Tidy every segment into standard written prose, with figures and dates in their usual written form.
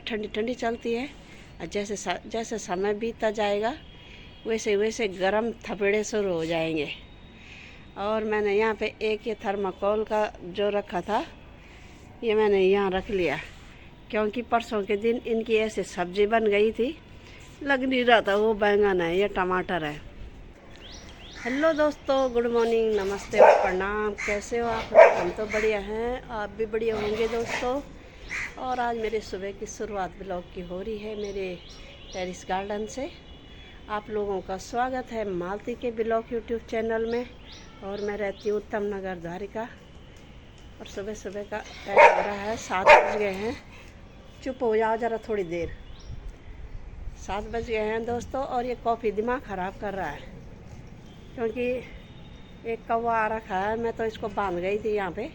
ठंडी ठंडी चलती है और जैसे समय बीतता जाएगा वैसे वैसे गर्म थपेड़े शुरू हो जाएंगे। और मैंने यहाँ पे एक ये थर्माकोल का जो रखा था ये मैंने यहाँ रख लिया, क्योंकि परसों के दिन इनकी ऐसे सब्जी बन गई थी, लग नहीं रहा था वो बैंगन है या टमाटर है। हेलो दोस्तों, गुड मॉर्निंग, नमस्ते और प्रणाम। कैसे हो आप? हम तो बढ़िया हैं, आप भी बढ़िया होंगे दोस्तों। और आज मेरे सुबह की शुरुआत ब्लॉग की हो रही है मेरे टेरिस गार्डन से। आप लोगों का स्वागत है मालती के ब्लॉग यूट्यूब चैनल में। और मैं रहती हूँ उत्तम नगर द्वारिका। और सुबह सुबह का टाइम हो रहा है 7 बज गए हैं। चुप हो जाओ ज़रा थोड़ी देर। 7 बज गए हैं दोस्तों। और ये कॉफ़ी दिमाग ख़राब कर रहा है, क्योंकि एक कौवा आ रखा है। मैं तो इसको बांध गई थी यहाँ पे,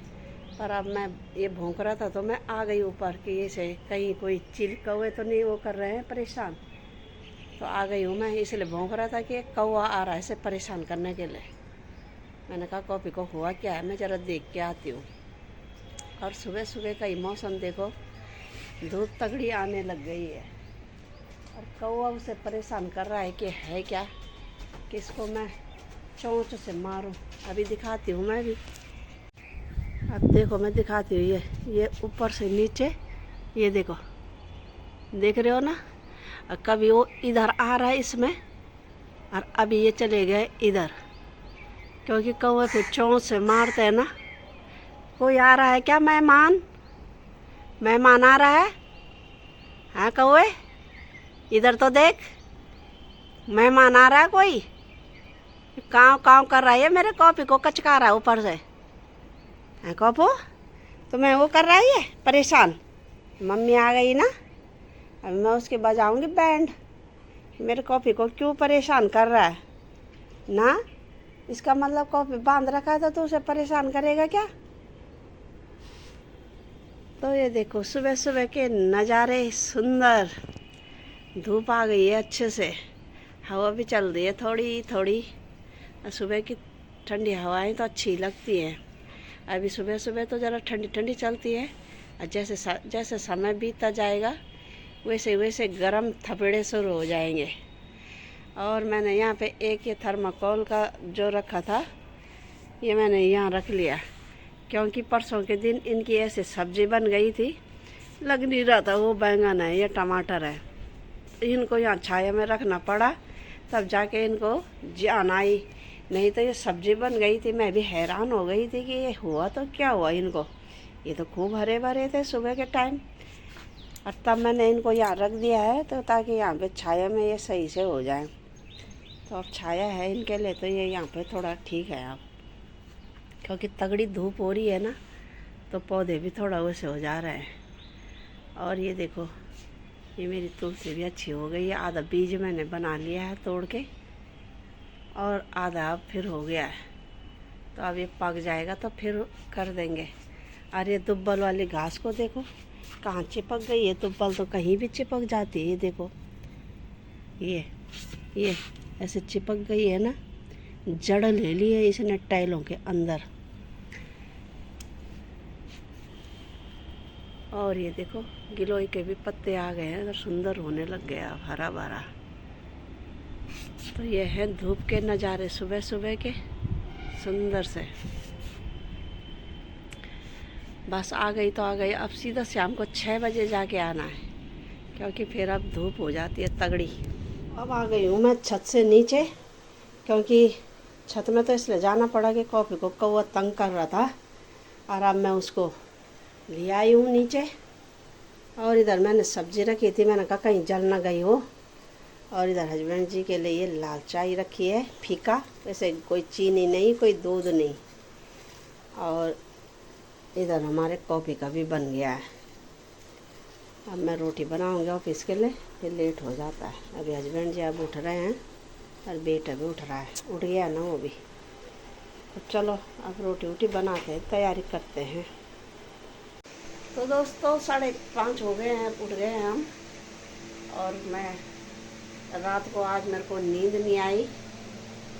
पर अब मैं ये भौंक रहा था तो मैं आ गई ऊपर कि इसे कहीं कोई चिल कौवे तो नहीं वो कर रहे हैं परेशान। तो आ गई हूँ मैं, इसलिए भौंक रहा था कि एक कौवा आ रहा है इसे परेशान करने के लिए। मैंने कहा कॉफ़ी को हुआ क्या है, मैं ज़रा देख के आती हूँ। और सुबह सुबह का ही मौसम देखो, धूप तगड़ी आने लग गई है और कौवा उसे परेशान कर रहा है कि है क्या कि इसको मैं चोंच से मारूं। अभी दिखाती हूँ मैं भी। अब देखो मैं दिखाती हूँ, ये ऊपर से नीचे, ये देखो, देख रहे हो ना। और कभी वो इधर आ रहा है इसमें, और अभी ये चले गए इधर, क्योंकि कौवे फिर चोंच से मारते हैं ना। कोई आ रहा है क्या? मेहमान आ रहा है? हाँ कौवे, इधर तो देख, मेहमान आ रहा है कोई। काँव काँव कर रहा है, मेरे कॉपी को कचका रहा है ऊपर से। हाँ कॉपो, तुम्हें वो कर रहा है ये परेशान। मम्मी आ गई ना, अब मैं उसके बजाऊंगी बैंड। मेरे कॉपी को क्यों परेशान कर रहा है ना? इसका मतलब कॉपी बांध रखा था तो उसे परेशान करेगा क्या? तो ये देखो सुबह सुबह के नज़ारे सुंदर। धूप आ गई है अच्छे से, हवा भी चल रही है थोड़ी थोड़ी। और सुबह की ठंडी हवाएं तो अच्छी लगती हैं। अभी सुबह सुबह तो ज़रा ठंडी ठंडी चलती है और जैसे समय बीतता जाएगा वैसे वैसे गर्म थपेड़े शुरू हो जाएंगे। और मैंने यहाँ पे एक ये थर्माकोल का जो रखा था ये मैंने यहाँ रख लिया, क्योंकि परसों के दिन इनकी ऐसे सब्जी बन गई थी, लग नहीं रहा था वो बैंगन है या टमाटर है। इनको यहाँ छाया में रखना पड़ा, तब जाके इनको जान आई, नहीं तो ये सब्जी बन गई थी। मैं भी हैरान हो गई थी कि ये हुआ तो क्या हुआ इनको। ये तो खूब हरे भरे थे सुबह के टाइम, और तब मैंने इनको यहाँ रख दिया है तो ताकि यहाँ पे छाया में ये सही से हो जाए। तो अब छाया है इनके लिए, तो ये यहाँ पे थोड़ा ठीक है अब, क्योंकि तगड़ी धूप हो रही है ना, तो पौधे भी थोड़ा वैसे हो जा रहे हैं। और ये देखो, ये मेरी तुलसी भी अच्छी हो गई है। आधा बीज मैंने बना लिया है तोड़ के, और आधा अब फिर हो गया है। तो अब ये पक जाएगा तो फिर कर देंगे। और ये दुब्बल वाली घास को देखो कहाँ चिपक गई है। दुब्बल तो कहीं भी चिपक जाती है, देखो ये ऐसे चिपक गई है ना, जड़ ले ली है इसने टाइलों के अंदर। और ये देखो गिलोय के भी पत्ते आ गए हैं, सुंदर होने लग गया अब हरा भरा। तो ये है धूप के नज़ारे सुबह सुबह के सुंदर से। बस आ गई तो आ गई, अब सीधा शाम को 6 बजे जाके आना है, क्योंकि फिर अब धूप हो जाती है तगड़ी। अब आ गई हूँ मैं छत से नीचे, क्योंकि छत में तो इसलिए जाना पड़ा कि कॉफ़ी को कौवा तंग कर रहा था, और अब मैं उसको ले आई हूँ नीचे। और इधर मैंने सब्ज़ी रखी थी, मैंने कहा कहीं जल ना गई हो। और इधर हस्बैंड जी के लिए ये लाल चाय रखी है, फीका, वैसे कोई चीनी नहीं, कोई दूध नहीं। और इधर हमारे कॉफ़ी का भी बन गया है। अब मैं रोटी बनाऊंगी ऑफिस के लिए, फिर लेट हो जाता है। अभी हस्बैंड जी अब उठ रहे हैं और बेटा भी उठ रहा है, उठ गया ना वो भी। तो चलो अब रोटी वोटी बनाते हैं, तैयारी करते हैं। तो दोस्तों 5:30 हो गए हैं, उठ गए हैं हम। और मैं रात को आज मेरे को नींद नहीं आई,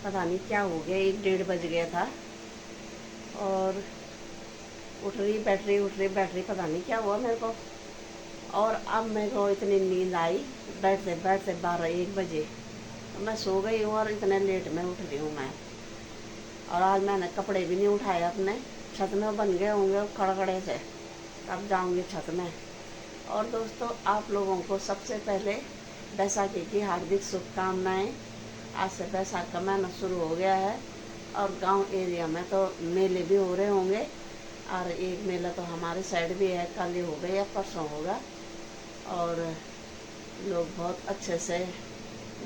पता नहीं क्या हो गया, 1-1:30 बज गया था। और उठ रही बैठ रही, पता नहीं क्या हुआ मेरे को। और अब मेरे को इतनी नींद आई बैठते बैठते 12-1 बजे, तो मैं सो गई हूँ और इतने लेट में उठ रही हूँ मैं। और आज मैंने कपड़े भी नहीं उठाए अपने, छत में बन गए होंगे कड़कड़े से, तब जाऊँगी छत में। और दोस्तों, आप लोगों को सबसे पहले बैसाखी की हार्दिक शुभकामनाएँ। आज से बैसाख का महीना शुरू हो गया है और गांव एरिया में तो मेले भी हो रहे होंगे। और एक मेला तो हमारे साइड भी है, कल ही हो गया या परसों होगा। और लोग बहुत अच्छे से,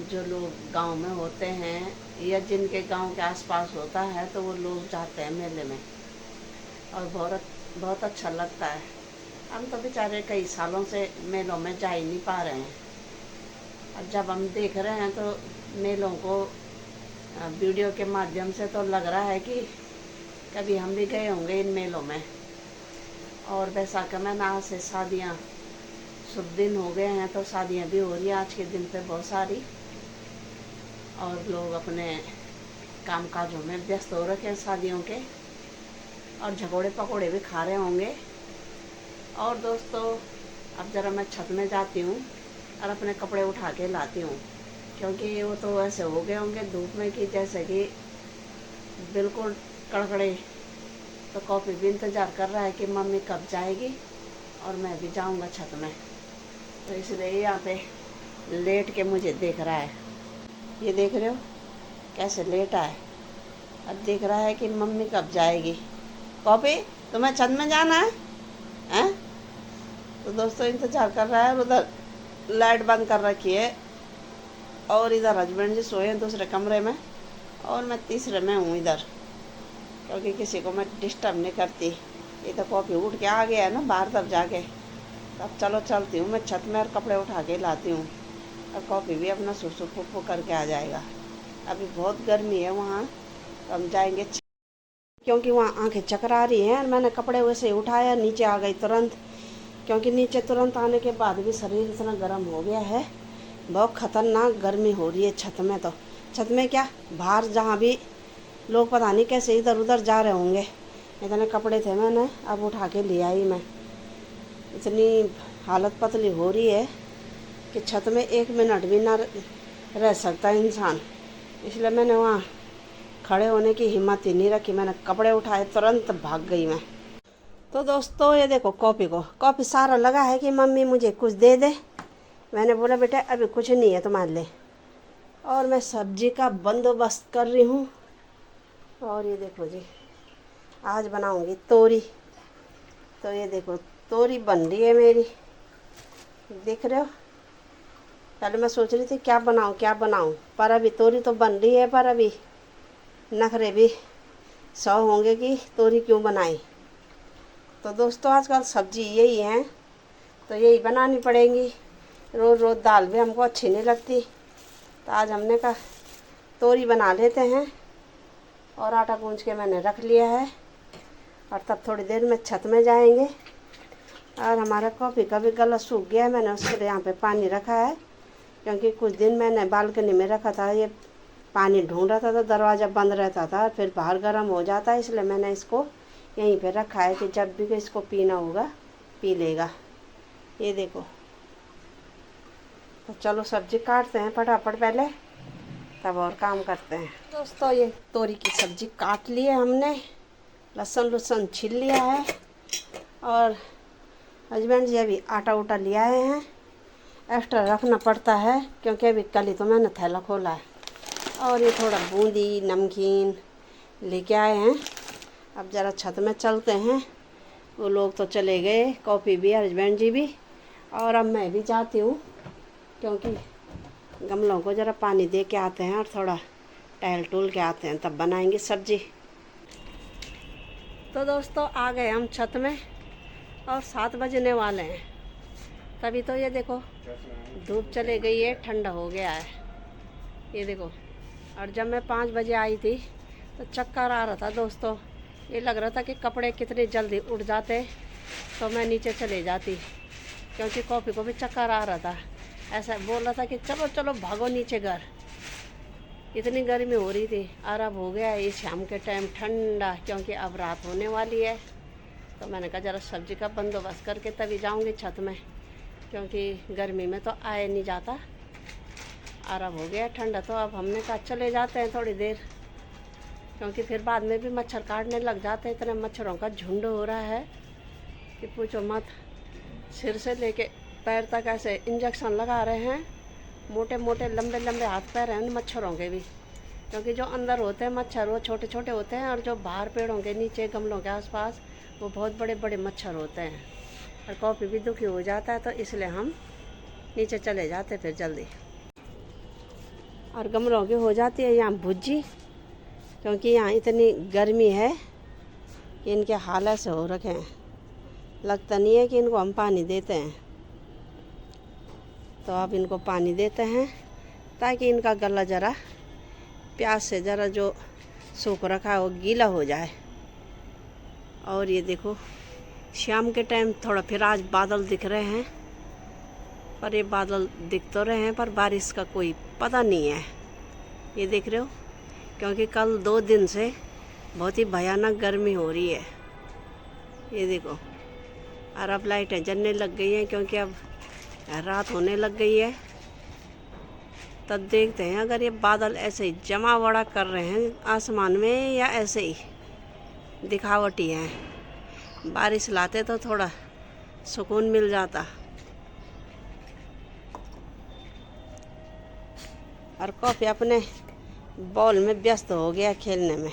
जो लोग गांव में होते हैं या जिनके गांव के आसपास होता है, तो वो लोग जाते हैं मेले में और बहुत बहुत अच्छा लगता है। हम तो बेचारे कई सालों से मेलों में जा ही नहीं पा रहे हैं। और जब हम देख रहे हैं तो मेलों को वीडियो के माध्यम से, तो लग रहा है कि कभी हम भी गए होंगे इन मेलों में। और बैसाख का महीना, आज से शादियाँ शुभ दिन हो गए हैं, तो शादियाँ भी हो रही हैं आज के दिन पे बहुत सारी। और लोग अपने काम काजों में व्यस्त हो रखे हैं शादियों के, और झगोड़े पकौड़े भी खा रहे होंगे। और दोस्तों, अब ज़रा मैं छत में जाती हूँ और अपने कपड़े उठा के लाती हूँ, क्योंकि वो तो ऐसे हो गए होंगे धूप में कि जैसे कि बिल्कुल कड़कड़े। तो कॉफ़ी भी इंतज़ार कर रहा है कि मम्मी कब जाएगी और मैं भी जाऊँगा छत में, तो इसलिए यहाँ पे लेट के मुझे देख रहा है। ये देख रहे हो कैसे लेटा है। अब देख रहा है कि मम्मी कब जाएगी। कॉफ़ी, तुम्हें छत में जाना है हैं? तो दोस्तों इंतज़ार कर रहा है। और उधर लाइट बंद कर रखी है, और इधर हस्बैंड जी सोए हैं दूसरे कमरे में, और मैं तीसरे में हूँ इधर, क्योंकि किसी को मैं डिस्टर्ब नहीं करती। ये तो कॉफ़ी उठ के आ गया है ना बाहर, तब जाके तब चलो चलती हूँ मैं छत में और कपड़े उठा के लाती हूँ, और कॉफ़ी भी अपना सुसु फुफू करके आ जाएगा। अभी बहुत गर्मी है वहाँ, तो हम जाएंगे क्योंकि वहाँ आंखें चकरा रही हैं। और मैंने कपड़े वैसे उठाया, नीचे आ गई तुरंत, क्योंकि नीचे तुरंत आने के बाद भी शरीर इतना गर्म हो गया है। बहुत ख़तरनाक गर्मी हो रही है छत में। तो छत में क्या, बाहर जहाँ भी लोग पता नहीं कैसे इधर उधर जा रहे होंगे। इतने कपड़े थे, मैंने अब उठा के ले आई। मैं इतनी हालत पतली हो रही है कि छत में 1 मिनट भी ना रह सकता इंसान, इसलिए मैंने वहाँ खड़े होने की हिम्मत ही नहीं रखी। मैंने कपड़े उठाए, तुरंत भाग गई मैं। तो दोस्तों ये देखो, कॉफ़ी सारा लगा है कि मम्मी मुझे कुछ दे दे। मैंने बोला बेटा अभी कुछ नहीं है तुम्हारे लिए। और मैं सब्जी का बंदोबस्त कर रही हूँ। और ये देखो जी, आज बनाऊंगी तोरी। तो ये देखो तोरी बन रही है मेरी, देख रहे हो। पहले मैं सोच रही थी क्या बनाऊं, पर अभी तोरी तो बन रही है। पर अभी नखरे भी 100 होंगे कि तोरी क्यों बनाई। तो दोस्तों आजकल सब्जी यही है, तो यही बनानी पड़ेगी। रोज़ रोज़ दाल भी हमको अच्छी नहीं लगती, तो आज हमने कहा तोरी बना लेते हैं। और आटा गूंज के मैंने रख लिया है, और तब थोड़ी देर में छत में जाएंगे। और हमारा कॉफ़ी का भी गला सूख गया है, मैंने उसके लिए यहाँ पे पानी रखा है, क्योंकि कुछ दिन मैंने बालकनी में रखा था। ये पानी ढूंढ रहा था तो दरवाज़ा बंद रहता था, फिर बाहर गर्म हो जाता है, इसलिए मैंने इसको यहीं पे रखा है कि जब भी इसको पीना होगा पी लेगा। ये देखो, तो चलो सब्जी काटते हैं फटाफट पहले, तब और काम करते हैं। दोस्तों ये तोरी की सब्जी काट ली है हमने, लहसुन छील लिया है, और हस्बैंड जी अभी आटा उटा ले आए हैं। एक्स्ट्रा रखना पड़ता है क्योंकि अभी कल ही तो मैंने थैला खोला है। और ये थोड़ा बूंदी नमकीन लेके आए हैं। अब ज़रा छत में चलते हैं। वो लोग तो चले गए, कॉफ़ी भी, हस्बैंड जी भी, और अब मैं भी जाती हूँ, क्योंकि गमलों को ज़रा पानी दे के आते हैं और थोड़ा टहल टूल के आते हैं, तब बनाएंगे सब्जी। तो दोस्तों आ गए हम छत में, और 7 बजने वाले हैं। तभी तो ये देखो धूप चले गई है, ठंडा हो गया है, ये देखो। और जब मैं 5 बजे आई थी तो चक्कर आ रहा था दोस्तों। ये लग रहा था कि कपड़े कितने जल्दी उड़ जाते तो मैं नीचे चले जाती, क्योंकि कॉफ़ी को भी चक्कर आ रहा था। ऐसा बोल रहा था कि चलो चलो भागो नीचे घर, इतनी गर्मी हो रही थी। और अब हो गया है शाम के टाइम ठंडा, क्योंकि अब रात होने वाली है। तो मैंने कहा ज़रा सब्जी का बंदोबस्त करके तभी जाऊंगी छत में। क्योंकि गर्मी में तो आया नहीं जाता। और अब हो गया ठंडा, तो अब हमने कहा चले जाते हैं थोड़ी देर, क्योंकि फिर बाद में भी मच्छर काटने लग जाते हैं। इतने मच्छरों का झुंड हो रहा है कि पूछो मत। सिर से लेके पैर तक ऐसे इंजेक्शन लगा रहे हैं, मोटे मोटे लंबे लंबे हाथ पैर हैं उन मच्छरों के भी। क्योंकि जो अंदर होते हैं मच्छर वो छोटे छोटे होते हैं, और जो बाहर पेड़ों के नीचे गमलों के आसपास वो बहुत बड़े बड़े मच्छर होते हैं। और कॉपी भी दुखी हो जाता है, तो इसलिए हम नीचे चले जाते फिर जल्दी। और गमलों की हो जाती है यहाँ भुज्जी, क्योंकि यहाँ इतनी गर्मी है कि इनके हाल ऐसे हो रखे हैं। लगता नहीं है कि इनको हम पानी देते हैं। तो अब इनको पानी देते हैं ताकि इनका गला ज़रा प्यास से ज़रा जो सूख रखा है वो गीला हो जाए। और ये देखो शाम के टाइम थोड़ा फिर आज बादल दिख रहे हैं, पर ये बादल दिख तो रहे हैं पर बारिश का कोई पता नहीं है। ये देख रहे हो, क्योंकि कल 2 दिन से बहुत ही भयानक गर्मी हो रही है। ये देखो, और अब लाइटें जलने लग गई हैं क्योंकि अब रात होने लग गई है। तब देखते हैं अगर ये बादल ऐसे ही जमा बड़ा कर रहे हैं आसमान में या ऐसे ही दिखावटी हैं। बारिश लाते तो थोड़ा सुकून मिल जाता। और कॉफी अपने बॉल में व्यस्त हो गया खेलने में।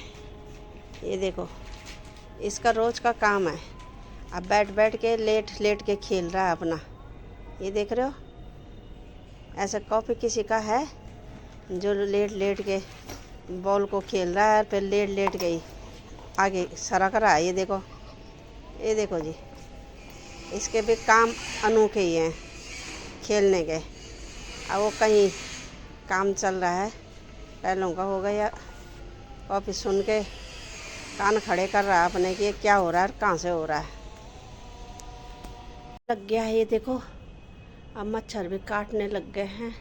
ये देखो, इसका रोज का काम है। अब बैठ बैठ के लेट लेट के खेल रहा है अपना। ये देख रहे हो, ऐसा कॉपी किसी का है जो लेट लेट के बॉल को खेल रहा है, फिर लेट लेट के ही आगे सरक रहा है। ये देखो जी, इसके भी काम अनोखे ही हैं खेलने के। अब वो कहीं काम चल रहा है, पहलों का हो गया, कॉपी सुन के कान खड़े कर रहा है अपने कि क्या हो रहा है, कहाँ से हो रहा है। लग गया है, ये देखो अब मच्छर भी काटने लग गए हैं।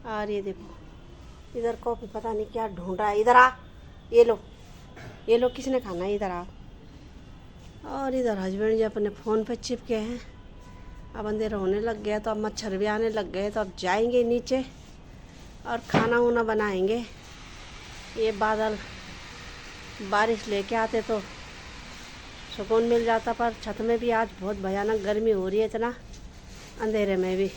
और ये देखो इधर कॉपी पता नहीं क्या ढूंढ रहा है। इधर आ, ये लो किसने खाना है, इधर आ। और इधर हस्बैंड जी अपने फ़ोन पे चिपके हैं। अब अंधेरा होने लग गया तो अब मच्छर भी आने लग गए, तो अब जाएंगे नीचे और खाना वाना बनाएंगे। ये बादल बारिश लेके आते तो सुकून मिल जाता, पर छत में भी आज बहुत भयानक गर्मी हो रही है, इतना अंधेरे में भी।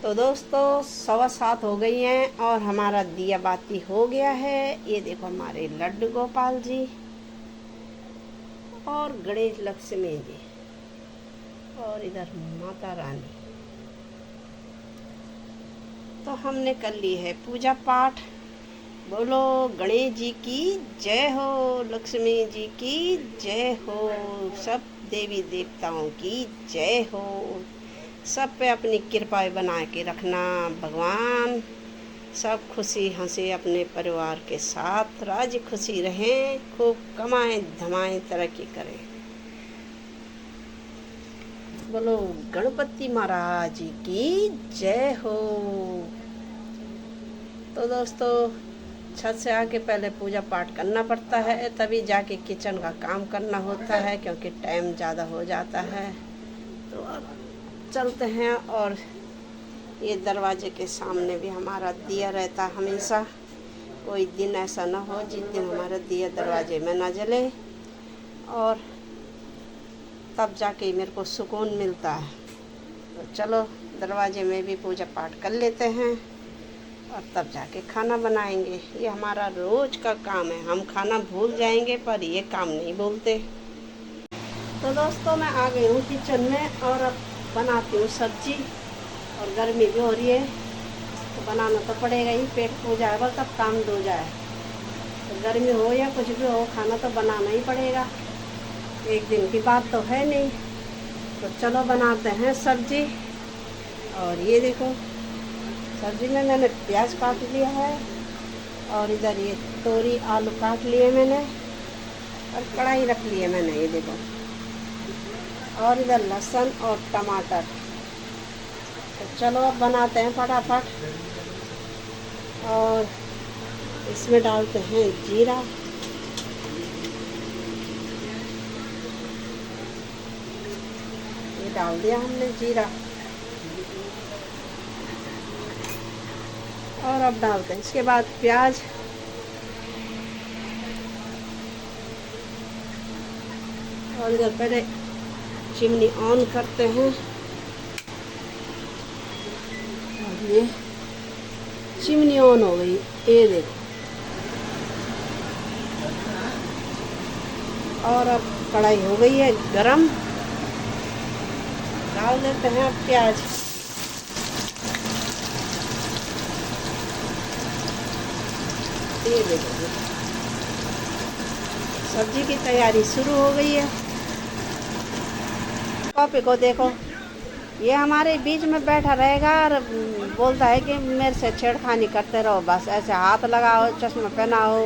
तो दोस्तों 7:15 हो गई हैं और हमारा दिया बाती हो गया है। ये देखो हमारे लड्डू गोपाल जी और गणेश लक्ष्मी जी और इधर माता रानी। तो हमने कर ली है पूजा पाठ। बोलो गणेश जी की जय हो, लक्ष्मी जी की जय हो, सब देवी देवताओं की जय हो। सब पे अपनी कृपा बना के रखना भगवान। सब खुशी हंसी अपने परिवार के साथ राजी खुशी रहें, खूब कमाएं धमाएं तरक्की करें। बोलो गणपति महाराज जी की जय हो। तो दोस्तों छत से आके पहले पूजा पाठ करना पड़ता है, तभी जाके किचन का काम करना होता है, क्योंकि टाइम ज़्यादा हो जाता है। तो अब चलते हैं। और ये दरवाजे के सामने भी हमारा दिया रहता हमेशा। कोई दिन ऐसा ना हो जिस दिन हमारा दिया दरवाजे में ना जले, और तब जाके मेरे को सुकून मिलता है। तो चलो दरवाजे में भी पूजा पाठ कर लेते हैं और तब जाके खाना बनाएंगे। ये हमारा रोज का काम है। हम खाना भूल जाएंगे पर ये काम नहीं भूलते। तो दोस्तों मैं आ गई हूँ किचन में और अब बनाती हूँ सब्जी। और गर्मी भी हो रही है तो बनाना तो पड़ेगा ही, पेट हो जाएगा तब काम धो जाए। तो गर्मी हो या कुछ भी हो, खाना तो बनाना ही पड़ेगा, एक दिन की बात तो है नहीं। तो चलो बनाते हैं सब्जी। और ये देखो सब्जी में मैंने प्याज काट लिया है और इधर ये तोरी आलू काट लिए मैंने और कढ़ाई रख ली है मैंने, ये देखो। और इधर लहसुन और टमाटर। तो चलो अब बनाते हैं फटाफट। और इसमें डालते हैं जीरा, ये डाल दिया हमने जीरा, और अब डालते हैं इसके बाद प्याज, और इधर पहले चिमनी ऑन करते हैं। और ये चिमनी ऑन हो गई, ये देखो। और अब कढ़ाई हो गई है गरम, डाल देते हैं अब प्याज। ये देखो सब्जी की तैयारी शुरू हो गई है। कॉपी को देखो, ये हमारे बीच में बैठा रहेगा और बोलता है कि मेरे से छेड़खानी करते रहो, बस ऐसे हाथ लगाओ, चश्मा पहनाओ।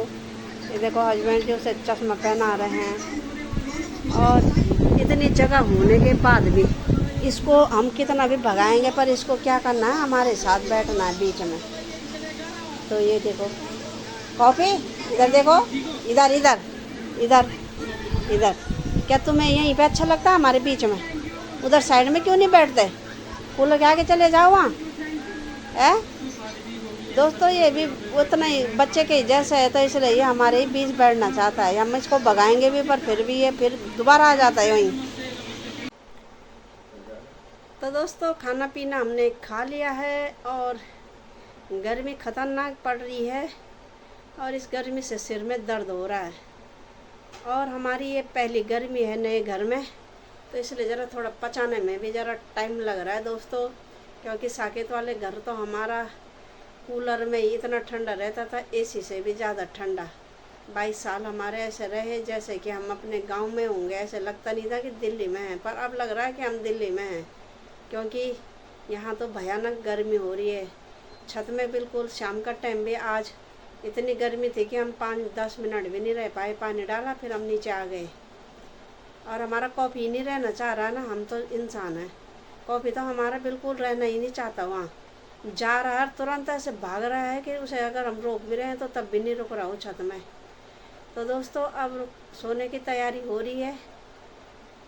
ये देखो हस्बैंड जी उसे चश्मा पहना रहे हैं। और इतनी जगह होने के बाद भी इसको हम कितना भी भगाएंगे, पर इसको क्या करना है, हमारे साथ बैठना है बीच में। तो ये देखो कॉपी, इधर देखो, इधर इधर इधर इधर। क्या तुम्हें यहीं पे अच्छा लगता है हमारे बीच में? उधर साइड में क्यों नहीं बैठते? कूलर के आगे चले जाओ वहाँ है। दोस्तों ये भी उतना ही बच्चे के जैसे है, तो इसलिए ये हमारे ही बीच बैठना चाहता है। हम इसको भगाएंगे भी, पर फिर भी ये फिर दोबारा आ जाता है वहीं। तो दोस्तों खाना पीना हमने खा लिया है, और गर्मी खतरनाक पड़ रही है, और इस गर्मी से सिर में दर्द हो रहा है। और हमारी ये पहली गर्मी है नए घर में, तो इसलिए ज़रा थोड़ा पचाने में भी ज़रा टाइम लग रहा है दोस्तों। क्योंकि साकेत वाले घर तो हमारा कूलर में ही इतना ठंडा रहता था, एसी से भी ज़्यादा ठंडा। 22 साल हमारे ऐसे रहे जैसे कि हम अपने गांव में होंगे, ऐसे लगता नहीं था कि दिल्ली में हैं, पर अब लग रहा है कि हम दिल्ली में हैं। क्योंकि यहाँ तो भयानक गर्मी हो रही है। छत में बिल्कुल शाम का टाइम भी आज इतनी गर्मी थी कि हम 5-10 मिनट भी नहीं रह पाए। पानी डाला फिर हम नीचे आ गए। और हमारा कॉफ़ी नहीं रहना चाह रहा ना, हम तो इंसान हैं। कॉफ़ी तो हमारा बिल्कुल रहना ही नहीं चाहता। वहाँ जा रहा है तुरंत ऐसे भाग रहा है कि उसे अगर हम रोक भी रहे हैं तो तब भी नहीं रुक रहा हो छत में। तो दोस्तों अब सोने की तैयारी हो रही है,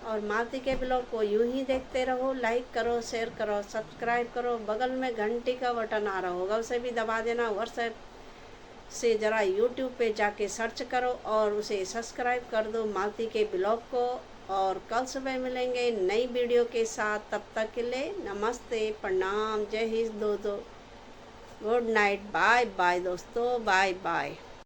और मालती के ब्लॉग को यूं ही देखते रहो। लाइक करो, शेयर करो, सब्सक्राइब करो। बगल में घंटी का बटन आ रहा होगा, उसे भी दबा देना। व्हाट्सएप से ज़रा यूट्यूब पे जाके सर्च करो और उसे सब्सक्राइब कर दो मालती के ब्लॉग को। और कल सुबह मिलेंगे नई वीडियो के साथ। तब तक के लिए नमस्ते, प्रणाम, जय हिंद दोस्तों, गुड नाइट, बाय बाय दोस्तों, बाय बाय।